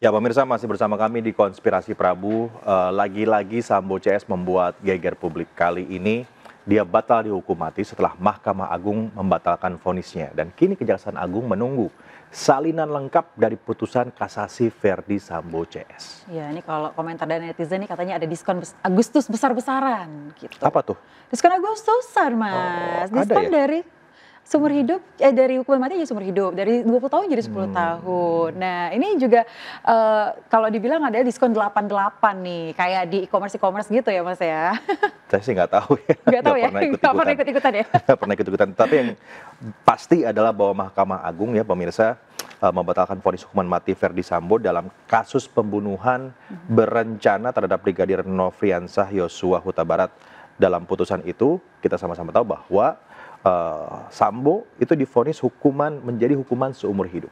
Ya pemirsa, masih bersama kami di Konspirasi Prabu. Lagi-lagi Sambo CS membuat geger publik. Kali ini dia batal dihukum mati setelah Mahkamah Agung membatalkan vonisnya. Dan kini Kejaksaan Agung menunggu salinan lengkap dari putusan kasasi Verdi Sambo CS. Ya, ini kalau komentar dari netizen nih katanya ada diskon Agustus besar-besaran gitu. Apa tuh? Diskon Agustusan, Mas. Oh, ada diskon ya? dari seumur hidup, dari hukuman mati jadi seumur hidup, dari 20 tahun jadi 10 tahun. Nah, ini juga kalau dibilang ada diskon 88 nih, kayak di e-commerce gitu ya, Mas ya. Saya sih nggak tahu ya. Nggak tahu ya, nggak pernah ikut-ikutan ya. Nggak pernah ikut-ikutan. Tapi yang pasti adalah bahwa Mahkamah Agung ya pemirsa membatalkan vonis hukuman mati Verdi Sambo dalam kasus pembunuhan berencana terhadap Brigadir Nofriansah Yosua Huta Barat. Dalam putusan itu kita sama-sama tahu bahwa Sambo itu divonis menjadi hukuman seumur hidup.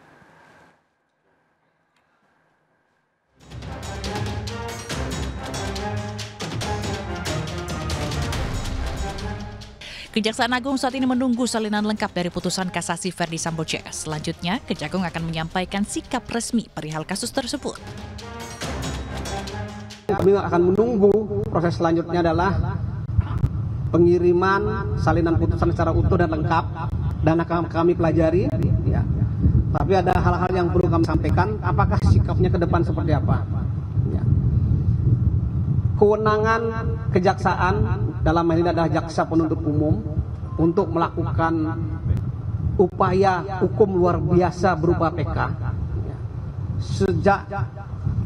Kejaksaan Agung saat ini menunggu salinan lengkap dari putusan kasasi Verdi Sambo CS. Selanjutnya, Kejagung akan menyampaikan sikap resmi perihal kasus tersebut. Kami akan menunggu proses selanjutnya adalah pengiriman salinan putusan secara utuh dan lengkap dan akan kami pelajari. Ya. Tapi ada hal-hal yang perlu kami sampaikan. Apakah sikapnya ke depan seperti apa? Ya. Kewenangan kejaksaan dalam hal ini adalah jaksa penuntut umum untuk melakukan upaya hukum luar biasa berupa PK. Ya. Sejak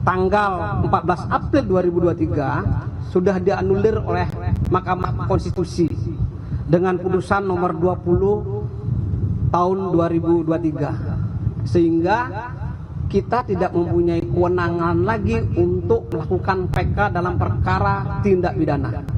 tanggal 14 April 2023 sudah dianulir oleh Mahkamah Konstitusi dengan putusan nomor 20 tahun 2023 sehingga kita tidak mempunyai kewenangan lagi untuk melakukan PK dalam perkara tindak pidana.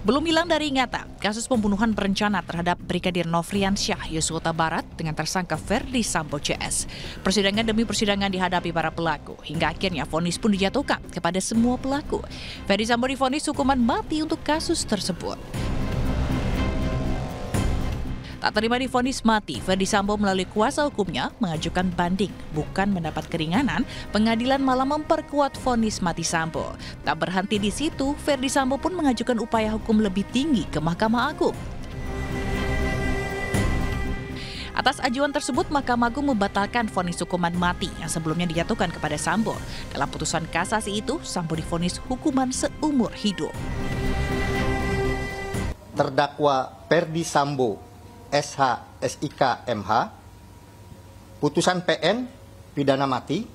Belum hilang dari ingatan, kasus pembunuhan berencana terhadap Brigadir Nofriansah Yosua Huta Barat dengan tersangka Verdi Sambo CS. Persidangan demi persidangan dihadapi para pelaku, hingga akhirnya vonis pun dijatuhkan kepada semua pelaku. Verdi Sambo divonis hukuman mati untuk kasus tersebut. Tak terima divonis mati, Verdi Sambo melalui kuasa hukumnya mengajukan banding. Bukan mendapat keringanan, pengadilan malah memperkuat vonis mati Sambo. Tak berhenti di situ, Verdi Sambo pun mengajukan upaya hukum lebih tinggi ke Mahkamah Agung. Atas ajuan tersebut, Mahkamah Agung membatalkan vonis hukuman mati yang sebelumnya dijatuhkan kepada Sambo. Dalam putusan kasasi itu, Sambo divonis hukuman seumur hidup. Terdakwa Verdi Sambo SH, SIK, MH, putusan PN, pidana mati,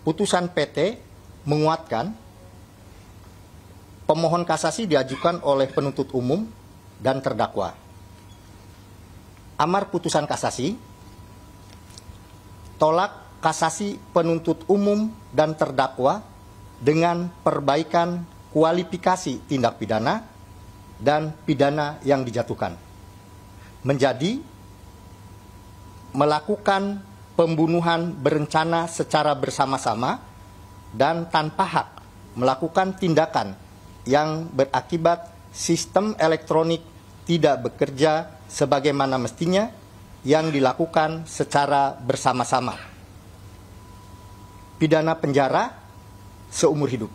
putusan PT, menguatkan, pemohon kasasi diajukan oleh penuntut umum dan terdakwa. Amar putusan kasasi, tolak kasasi penuntut umum dan terdakwa dengan perbaikan kualifikasi tindak pidana dan pidana yang dijatuhkan. Menjadi melakukan pembunuhan berencana secara bersama-sama dan tanpa hak melakukan tindakan yang berakibat sistem elektronik tidak bekerja sebagaimana mestinya yang dilakukan secara bersama-sama. Pidana penjara seumur hidup.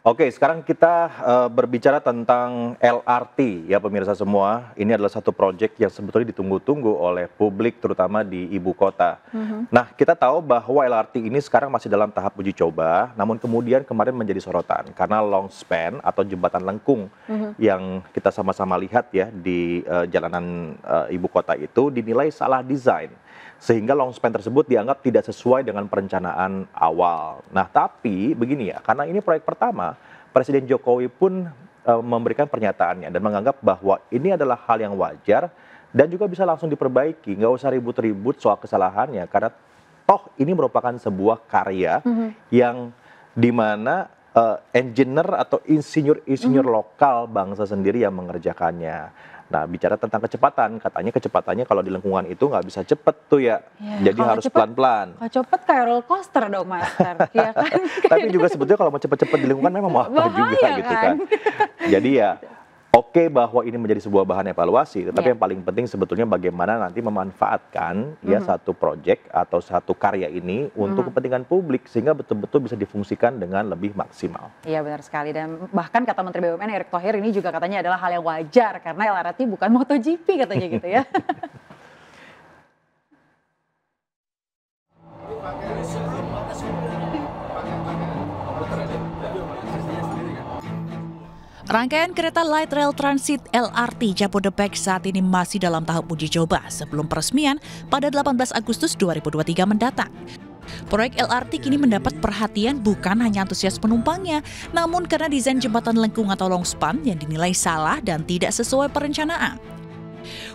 Oke, sekarang kita berbicara tentang LRT ya pemirsa semua. Ini adalah satu proyek yang sebetulnya ditunggu-tunggu oleh publik terutama di ibu kota. Nah, kita tahu bahwa LRT ini sekarang masih dalam tahap uji coba, namun kemudian kemarin menjadi sorotan karena long span atau jembatan lengkung yang kita sama-sama lihat ya di jalanan ibu kota itu dinilai salah desain. Sehingga long span tersebut dianggap tidak sesuai dengan perencanaan awal. Nah, tapi begini ya, karena ini proyek pertama, Presiden Jokowi pun memberikan pernyataannya dan menganggap bahwa ini adalah hal yang wajar dan juga bisa langsung diperbaiki, nggak usah ribut-ribut soal kesalahannya, karena toh ini merupakan sebuah karya yang dimana engineer atau insinyur lokal bangsa sendiri yang mengerjakannya. Nah, bicara tentang kecepatan, katanya kecepatannya kalau di lingkungan itu nggak bisa cepet tuh ya, jadi kalau harus cepet- pelan-pelan. Kalau cepet kayak roller coaster dong, Master. Ya kan? Tapi juga sebetulnya kalau mau cepet-cepet di lingkungan memang mau apa juga Bahaya gitu kan? kan. Jadi ya oke bahwa ini menjadi sebuah bahan evaluasi, tetapi Ya. yang paling penting sebetulnya bagaimana nanti memanfaatkan ya satu proyek atau satu karya ini untuk kepentingan publik sehingga betul-betul bisa difungsikan dengan lebih maksimal. Iya benar sekali, dan bahkan kata Menteri BUMN Erick Thohir ini juga katanya adalah hal yang wajar karena LRT bukan MotoGP katanya gitu ya. Rangkaian kereta Light Rail Transit LRT Jabodebek saat ini masih dalam tahap uji coba sebelum peresmian pada 18 Agustus 2023 mendatang. Proyek LRT kini mendapat perhatian bukan hanya antusias penumpangnya, namun karena desain jembatan lengkung atau longspan yang dinilai salah dan tidak sesuai perencanaan.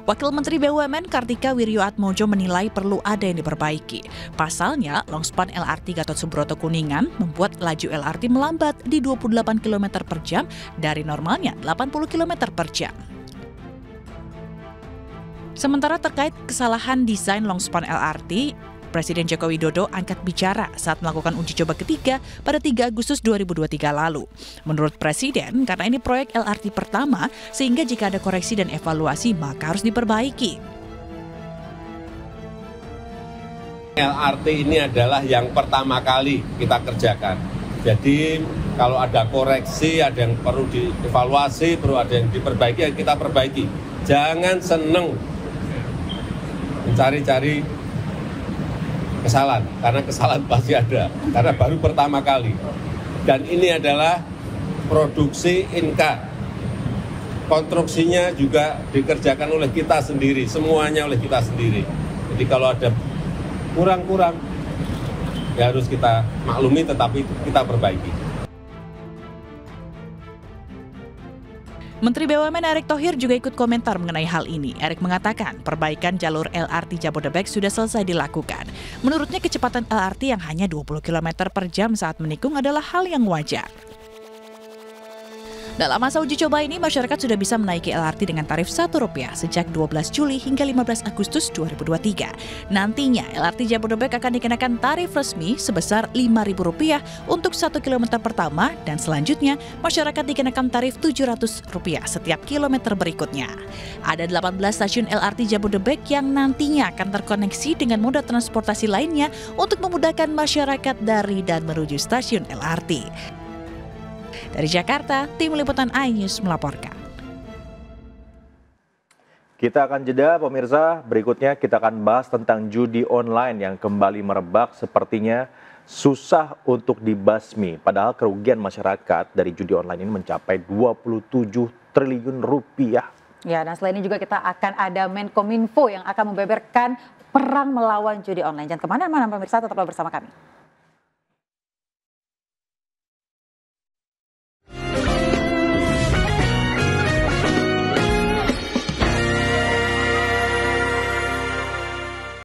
Wakil Menteri BUMN Kartika Wirjoatmojo menilai perlu ada yang diperbaiki. Pasalnya, longspan LRT Gatot Subroto Kuningan membuat laju LRT melambat di 28 km per jam dari normalnya 80 km per jam. Sementara terkait kesalahan desain longspan LRT, Presiden Joko Widodo angkat bicara saat melakukan uji coba ketiga pada 3 Agustus 2023 lalu. Menurut Presiden, karena ini proyek LRT pertama, sehingga jika ada koreksi dan evaluasi maka harus diperbaiki. LRT ini adalah yang pertama kali kita kerjakan. Jadi kalau ada koreksi, ada yang perlu dievaluasi, perlu ada yang diperbaiki, ya kita perbaiki. Jangan seneng mencari-cari kesalahan, karena kesalahan pasti ada, karena baru pertama kali. Dan ini adalah produksi Inka. Konstruksinya juga dikerjakan oleh kita sendiri, semuanya oleh kita sendiri. Jadi kalau ada kurang-kurang, ya harus kita maklumi, tetapi kita perbaiki. Menteri BUMN Erick Thohir juga ikut komentar mengenai hal ini. Erick mengatakan perbaikan jalur LRT Jabodebek sudah selesai dilakukan. Menurutnya kecepatan LRT yang hanya 20 km per jam saat menikung adalah hal yang wajar. Dalam masa uji coba ini, masyarakat sudah bisa menaiki LRT dengan tarif Rp1 sejak 12 Juli hingga 15 Agustus 2023. Nantinya, LRT Jabodebek akan dikenakan tarif resmi sebesar Rp5.000 untuk 1 km pertama dan selanjutnya masyarakat dikenakan tarif Rp700 setiap kilometer berikutnya. Ada 18 stasiun LRT Jabodebek yang nantinya akan terkoneksi dengan moda transportasi lainnya untuk memudahkan masyarakat dari dan menuju stasiun LRT. Dari Jakarta, Tim Liputan iNews melaporkan. Kita akan jeda pemirsa, berikutnya kita akan bahas tentang judi online yang kembali merebak, sepertinya susah untuk dibasmi. Padahal kerugian masyarakat dari judi online ini mencapai 27 triliun rupiah. Ya, dan selain ini juga kita akan ada Menkominfo yang akan membeberkan perang melawan judi online. Jangan kemana-mana pemirsa, tetaplah bersama kami.